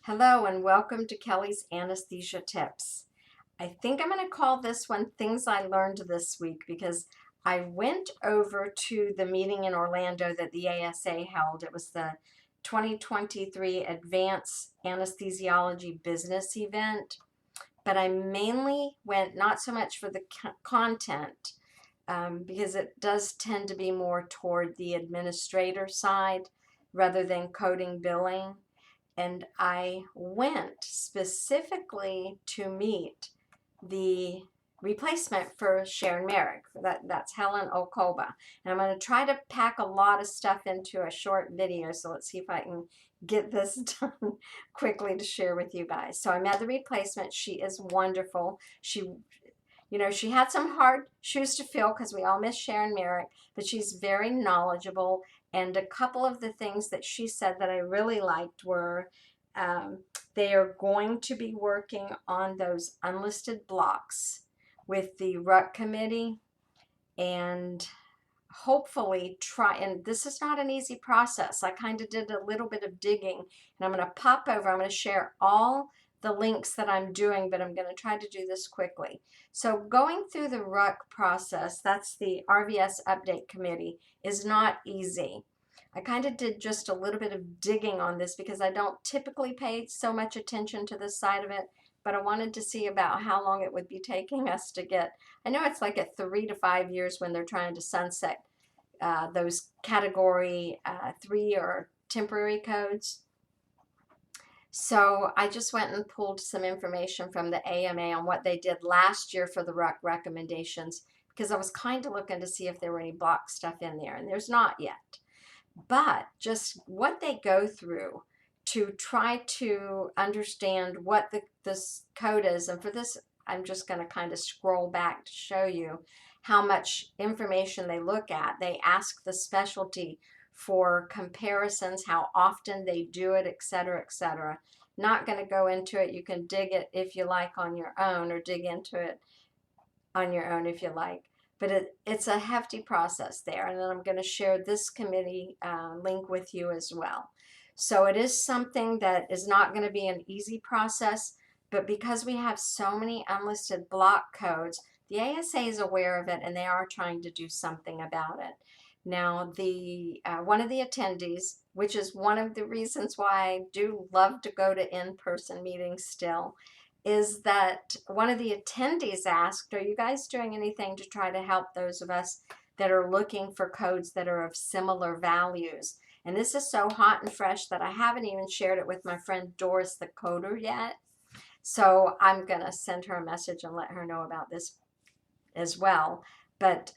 Hello and welcome to Kelly's Anesthesia Tips. I think I'm going to call this one Things I Learned This Week because I went over to the meeting in Orlando that the ASA held. It was the 2023 Advanced Anesthesiology Business Event, but I mainly went not so much for the content because it does tend to be more toward the administrator side rather than coding billing. And I went specifically to meet the replacement for Sharon Merrick. That's Helen Okoba. And I'm going to try to pack a lot of stuff into a short video. So let's see if I can get this done quickly to share with you guys. So I met the replacement. She is wonderful. She had some hard shoes to fill because we all miss Sharon Merrick, but she's very knowledgeable. And a couple of the things that she said that I really liked were they are going to be working on those unlisted blocks with the RUC committee and hopefully try, and this is not an easy process. I kind of did a little bit of digging, and I'm going to pop over. I'm going to share all the links that I'm doing, but I'm going to try to do this quickly. So going through the RUC process, that's the RVS Update Committee, is not easy. I kind of did just a little bit of digging on this because I don't typically pay so much attention to this side of it, but I wanted to see about how long it would be taking us to get. I know it's like at 3 to 5 years when they're trying to sunset those category 3 or temporary codes. So I just went and pulled some information from the AMA on what they did last year for the RUC recommendations because I was kind of looking to see if there were any block stuff in there, and there's not yet. But just what they go through to try to understand what this code is. And for this, I'm just going to kind of scroll back to show you how much information they look at. They ask the specialty for comparisons, how often they do it, et cetera, et cetera. Not going to go into it. You can dig it if you like on your own, or dig into it on your own if you like. But it's a hefty process there. And then I'm going to share this committee link with you as well. So it is something that is not going to be an easy process, but because we have so many unlisted block codes, the ASA is aware of it and they are trying to do something about it. Now, the one of the attendees, which is one of the reasons why I do love to go to in-person meetings still, is that one of the attendees asked, are you guys doing anything to try to help those of us that are looking for codes that are of similar values? And this is so hot and fresh that I haven't even shared it with my friend Doris the coder yet. So I'm going to send her a message and let her know about this as well. But,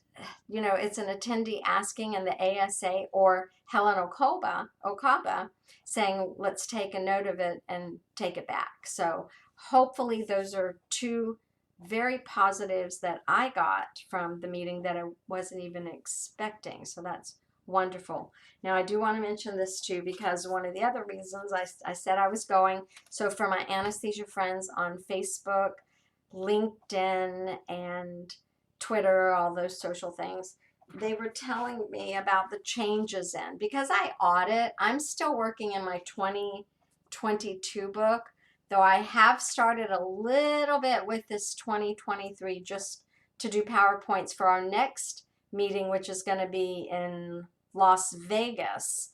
it's an attendee asking, and the ASA or Helen Okaba saying, let's take a note of it and take it back. So hopefully those are two very positives that I got from the meeting that I wasn't even expecting. So that's wonderful. Now I do want to mention this too, because one of the other reasons I said I was going, so for my anesthesia friends on Facebook, LinkedIn, and Twitter, all those social things, they were telling me about the changes in, because I audit, I'm still working in my 2022 book, though I have started a little bit with this 2023 just to do PowerPoints for our next meeting, which is going to be in Las Vegas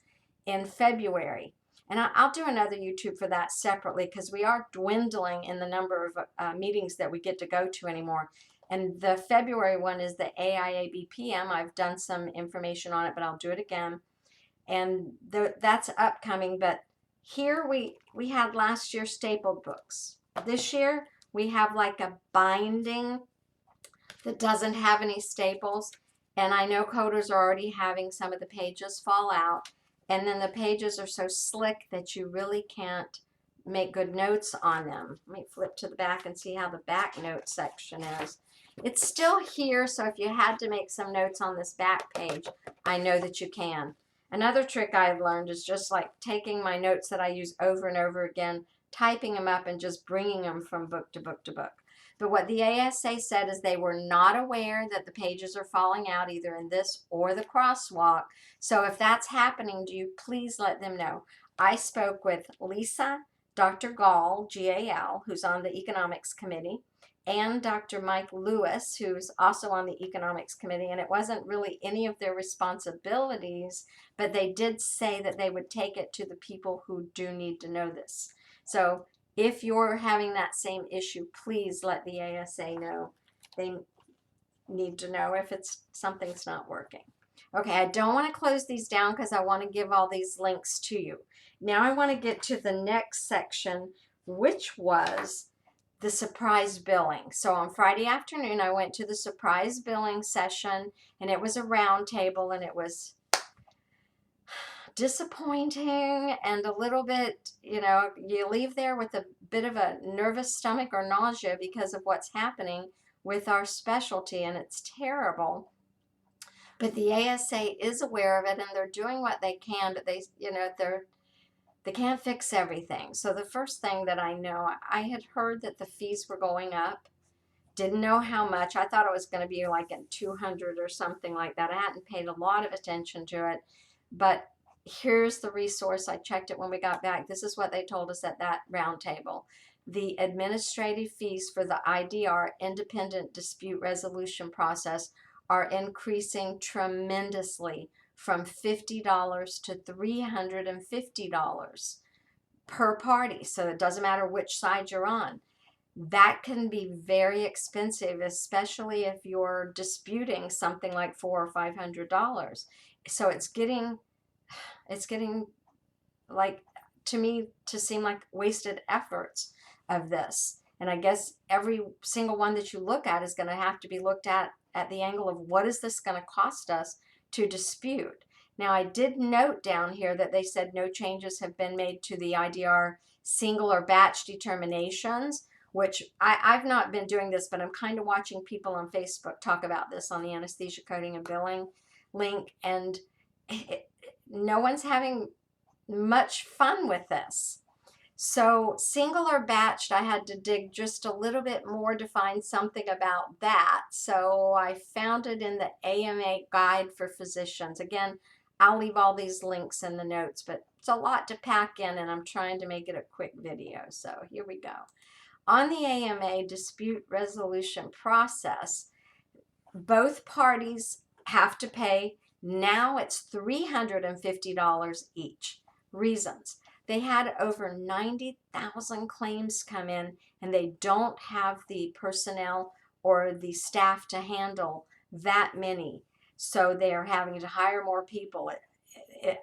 in February. And I'll do another YouTube for that separately because we are dwindling in the number of meetings that we get to go to anymore. And the February one is the AIABPM. I've done some information on it, but I'll do it again. And that's upcoming. But here we had last year stapled books. This year we have like a binding that doesn't have any staples. And I know coders are already having some of the pages fall out. And then the pages are so slick that you really can't make good notes on them. Let me flip to the back and see how the back note section is. It's still here, so if you had to make some notes on this back page, I know that you can. Another trick I've learned is just like taking my notes that I use over and over again, typing them up and just bringing them from book to book to book. But what the ASA said is they were not aware that the pages are falling out either in this or the crosswalk. So if that's happening to you, please let them know. I spoke with Lisa, Dr. Gall, G-A-L, who's on the economics committee, and Dr. Mike Lewis, who's also on the economics committee. And it wasn't really any of their responsibilities, but they did say that they would take it to the people who do need to know this. So if you're having that same issue, please let the ASA know. They need to know if it's something's not working. Okay, I don't want to close these down because I want to give all these links to you. Now I want to get to the next section, which was the surprise billing. So on Friday afternoon, I went to the surprise billing session, and it was a round table, and it was disappointing and a little bit, you leave there with a bit of a nervous stomach or nausea because of what's happening with our specialty, and it's terrible. But the ASA is aware of it, and they're doing what they can, but they can't fix everything. So the first thing that I know, I had heard that the fees were going up. Didn't know how much. I thought it was going to be like in 200 or something like that. I hadn't paid a lot of attention to it, but here's the resource. I checked it when we got back. This is what they told us at that round table. The administrative fees for the IDR, Independent Dispute Resolution Process, are increasing tremendously from $50 to $350 per party. So it doesn't matter which side you're on. That can be very expensive, especially if you're disputing something like $400 or $500. So it's getting like, to me, to seem like wasted efforts of this. And I guess every single one that you look at is going to have to be looked at the angle of what is this going to cost us to dispute. Now, I did note down here that they said no changes have been made to the IDR single or batch determinations, which I've not been doing this, but I'm kind of watching people on Facebook talk about this on the Anesthesia Coding and Billing link, and no one's having much fun with this. So single or batched, I had to dig just a little bit more to find something about that. So I found it in the AMA Guide for Physicians. Again, I'll leave all these links in the notes, but it's a lot to pack in, and I'm trying to make it a quick video. So here we go. On the AMA dispute resolution process, both parties have to pay. Now it's $350 each. Reasons: they had over 90,000 claims come in, and they don't have the personnel or the staff to handle that many. So they are having to hire more people. It's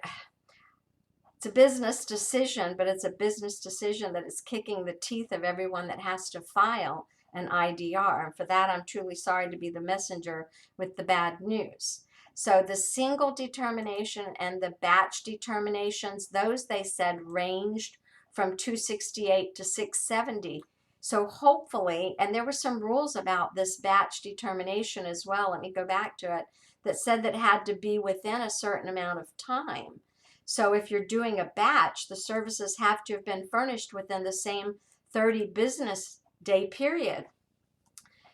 a business decision, but it's a business decision that is kicking the teeth of everyone that has to file an IDR. And for that, I'm truly sorry to be the messenger with the bad news. So the single determination and the batch determinations, those they said ranged from 268 to 670. So hopefully, and there were some rules about this batch determination as well, let me go back to it, that said that it had to be within a certain amount of time. So if you're doing a batch, the services have to have been furnished within the same 30 business day period.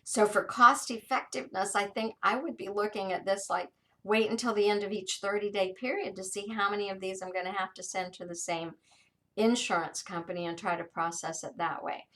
So for cost effectiveness, I think I would be looking at this like, wait until the end of each 30-day period to see how many of these I'm going to have to send to the same insurance company and try to process it that way.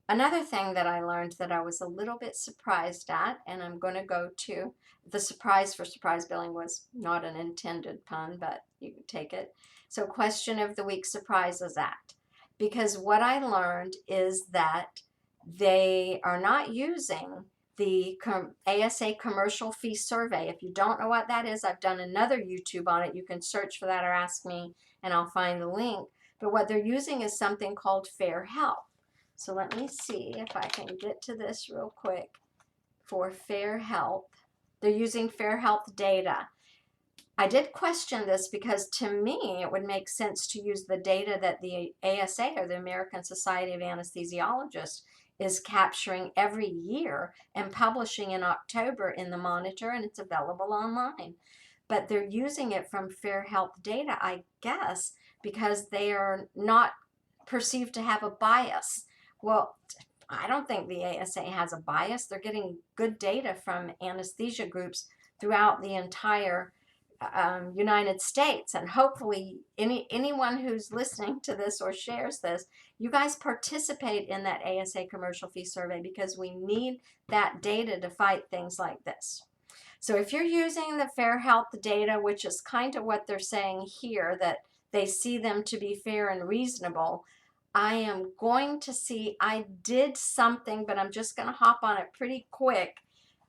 Another thing that I learned that I was a little bit surprised at, and I'm going to go to, the surprise for surprise billing was not an intended pun, but you can take it. So question of the week, Surprises Act. Because what I learned is that they are not using the ASA commercial fee survey. If you don't know what that is, I've done another YouTube on it. You can search for that or ask me and I'll find the link. But what they're using is something called Fair Health. So let me see if I can get to this real quick. For Fair Health, they're using Fair Health data. I did question this because to me it would make sense to use the data that the ASA, or the American Society of Anesthesiologists, is capturing every year and publishing in October in the Monitor, and it's available online. But they're using it from Fair Health data, I guess, because they are not perceived to have a bias. Well, I don't think the ASA has a bias. They're getting good data from anesthesia groups throughout the entire United States, and hopefully anyone who's listening to this or shares this, you guys participate in that ASA commercial fee survey, because we need that data to fight things like this. So if you're using the Fair Health data, which is kind of what they're saying here, that they see them to be fair and reasonable, I am going to see, I did something, but I'm just going to hop on it pretty quick.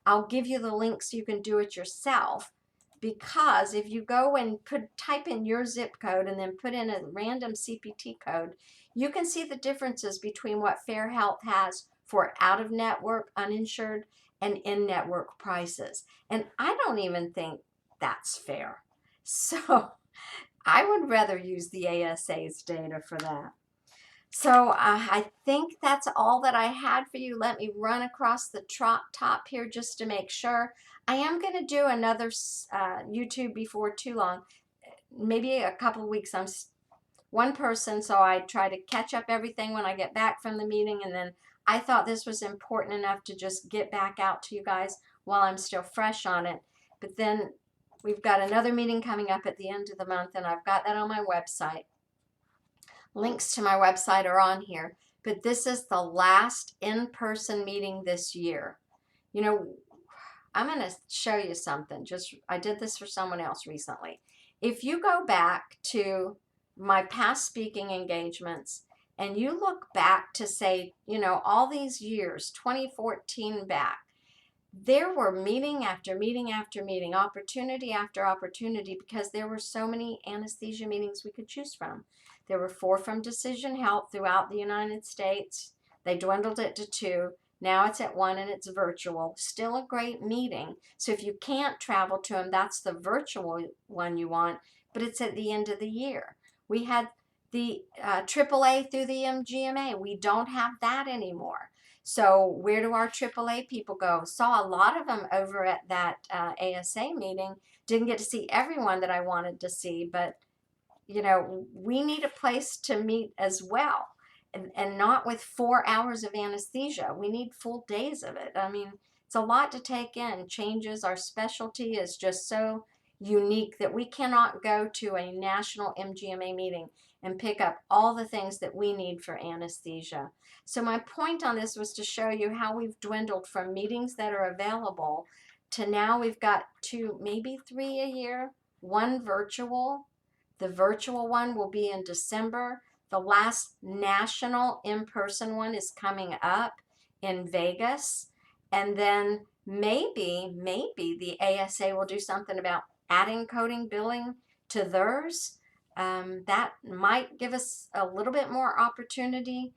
I'll give you the link so you can do it yourself. Because if you go and type in your zip code and then put in a random CPT code, you can see the differences between what Fair Health has for out-of-network, uninsured, and in-network prices. And I don't even think that's fair. So I would rather use the ASA's data for that. So I think that's all that I had for you. Let me run across the top here just to make sure. I am going to do another YouTube before too long, maybe a couple of weeks. I'm one person, so I try to catch up everything when I get back from the meeting, and then I thought this was important enough to just get back out to you guys while I'm still fresh on it. But then we've got another meeting coming up at the end of the month, and I've got that on my website. Links to my website are on here, but this is the last in-person meeting this year. You know, I'm going to show you something. I did this for someone else recently. If you go back to my past speaking engagements and you look back to say, you know, all these years, 2014 back, there were meeting after meeting after meeting, opportunity after opportunity, because there were so many anesthesia meetings we could choose from. There were 4 from Decision Health throughout the United States. They dwindled it to 2. Now it's at 1 and it's virtual. Still a great meeting. So if you can't travel to them, that's the virtual one you want, but it's at the end of the year. We had the AAA through the MGMA. We don't have that anymore. So where do our AAA people go? Saw a lot of them over at that ASA meeting. Didn't get to see everyone that I wanted to see, but you know, we need a place to meet as well, and not with 4 hours of anesthesia. We need full days of it. I mean, it's a lot to take in. Changes, our specialty is just so unique that we cannot go to a national MGMA meeting and pick up all the things that we need for anesthesia. So my point on this was to show you how we've dwindled from meetings that are available to now we've got 2, maybe 3 a year, 1 virtual. The virtual one will be in December. The last national in-person one is coming up in Vegas. And then maybe the ASA will do something about adding coding billing to theirs. That might give us a little bit more opportunity.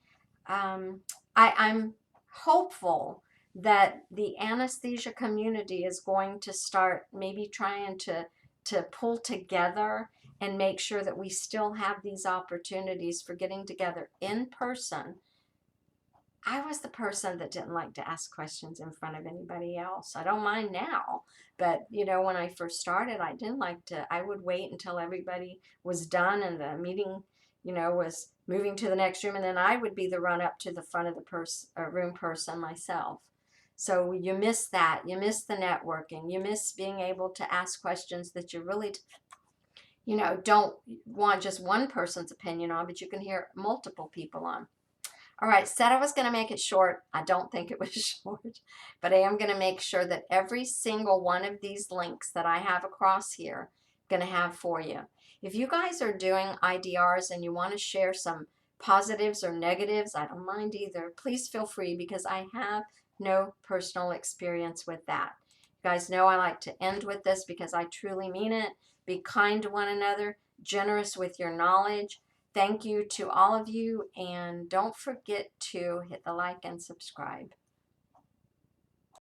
I'm hopeful that the anesthesia community is going to start maybe trying to pull together and make sure that we still have these opportunities for getting together in person. I was the person that didn't like to ask questions in front of anybody else. I don't mind now, but you know, when I first started, I didn't like to. I would wait until everybody was done and the meeting, you know, was moving to the next room, and then I would be the run up to the front of the room person myself. So you miss that. You miss the networking. You miss being able to ask questions that you really, you know, don't want just one person's opinion on, but you can hear multiple people on. All right, said I was going to make it short. I don't think it was short, but I am going to make sure that every single one of these links that I have across here, I'm going to have for you. If you guys are doing IDRs and you want to share some positives or negatives, I don't mind either. Please feel free, because I have no personal experience with that. You guys know I like to end with this because I truly mean it. Be kind to one another, generous with your knowledge. Thank you to all of you, and don't forget to hit the like and subscribe.